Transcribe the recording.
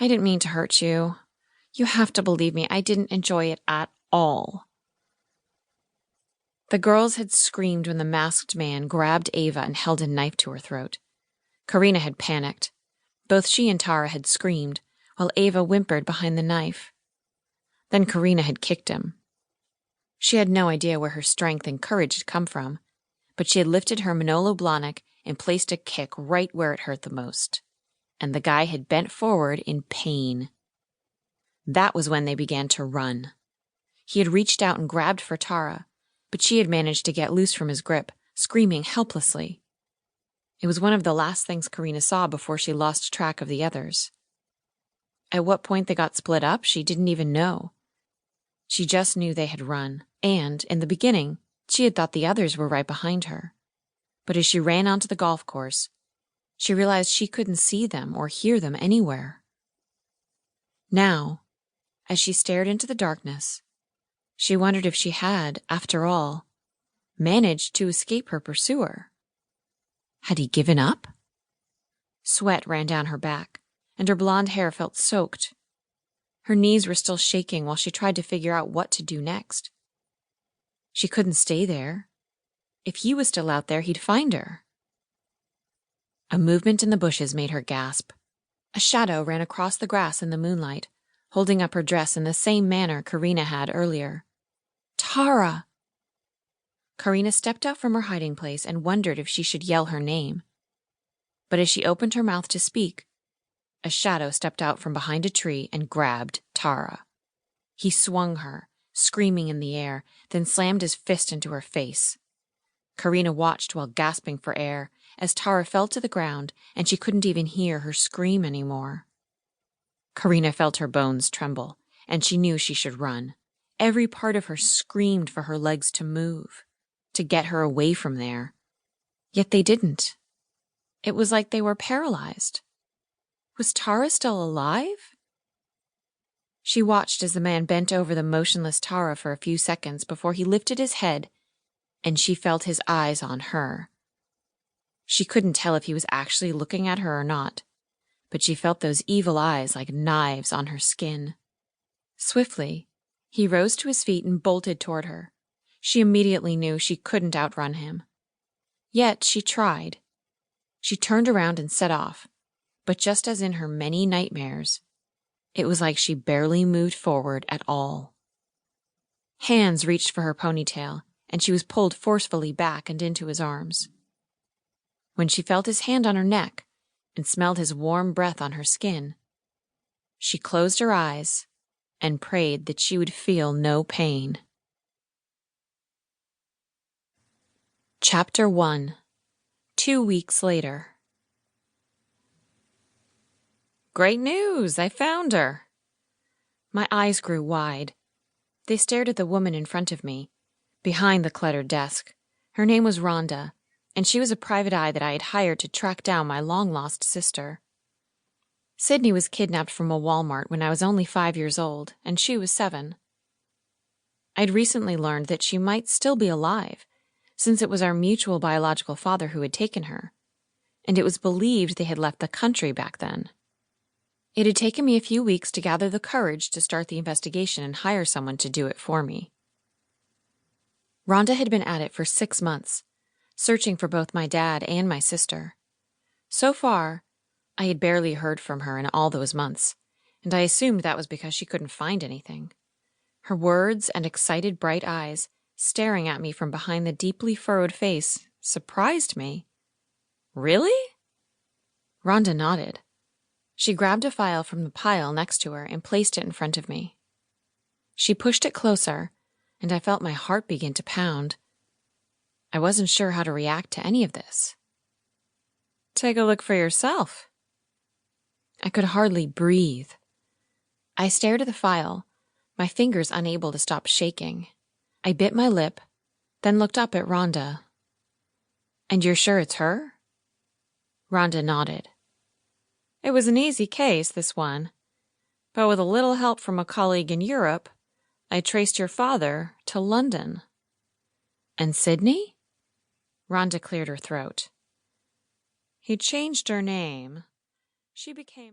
I didn't mean to hurt you. You have to believe me, I didn't enjoy it at all. The girls had screamed when the masked man grabbed Eva and held a knife to her throat. Karina had panicked. Both she and Tara had screamed, while Eva whimpered behind the knife. Then Karina had kicked him. She had no idea where her strength and courage had come from, but she had lifted her Manolo Blahnik and placed a kick right where it hurt the most. And the guy had bent forward in pain. That was when they began to run. He had reached out and grabbed for Tara, but she had managed to get loose from his grip, screaming helplessly. It was one of the last things Karina saw before she lost track of the others. At what point they got split up, she didn't even know. She just knew they had run, and, in the beginning, she had thought the others were right behind her. But as she ran onto the golf course, she realized she couldn't see them or hear them anywhere. Now, as she stared into the darkness, she wondered if she had, after all, managed to escape her pursuer. Had he given up? Sweat ran down her back, and her blonde hair felt soaked. Her knees were still shaking while she tried to figure out what to do next. She couldn't stay there. If he was still out there, he'd find her. A movement in the bushes made her gasp. A shadow ran across the grass in the moonlight, holding up her dress in the same manner Karina had earlier. Tara! Karina stepped out from her hiding place and wondered if she should yell her name. But as she opened her mouth to speak, a shadow stepped out from behind a tree and grabbed Tara. He swung her, screaming in the air, then slammed his fist into her face. Karina watched while gasping for air as Tara fell to the ground and she couldn't even hear her scream anymore. Karina felt her bones tremble, and she knew she should run. Every part of her screamed for her legs to move, to get her away from there. Yet they didn't. It was like they were paralyzed. Was Tara still alive? She watched as the man bent over the motionless Tara for a few seconds before he lifted his head, and she felt his eyes on her. She couldn't tell if he was actually looking at her or not, but she felt those evil eyes like knives on her skin. Swiftly, he rose to his feet and bolted toward her. She immediately knew she couldn't outrun him. Yet she tried. She turned around and set off, but just as in her many nightmares, it was like she barely moved forward at all. Hands reached for her ponytail, and she was pulled forcefully back and into his arms. When she felt his hand on her neck and smelled his warm breath on her skin, she closed her eyes and prayed that she would feel no pain. Chapter 1. 2 weeks later. Great news! I found her! My eyes grew wide. They stared at the woman in front of me, behind the cluttered desk. Her name was Rhonda, and she was a private eye that I had hired to track down my long-lost sister. Sydney was kidnapped from a Walmart when I was only 5 years old, and she was 7. I'd recently learned that she might still be alive, since it was our mutual biological father who had taken her, and it was believed they had left the country back then. It had taken me a few weeks to gather the courage to start the investigation and hire someone to do it for me. Rhonda had been at it for 6 months, searching for both my dad and my sister. So far, I had barely heard from her in all those months, and I assumed that was because she couldn't find anything. Her words and excited bright eyes, staring at me from behind the deeply furrowed face, surprised me. Really? Rhonda nodded. She grabbed a file from the pile next to her and placed it in front of me. She pushed it closer, and I felt my heart begin to pound. I wasn't sure how to react to any of this. Take a look for yourself. I could hardly breathe. I stared at the file, my fingers unable to stop shaking. I bit my lip, then looked up at Rhonda. And you're sure it's her? Rhonda nodded. It was an easy case, this one, but with a little help from a colleague in Europe, I traced your father to London. And Sydney? Rhonda cleared her throat. He changed her name. She became...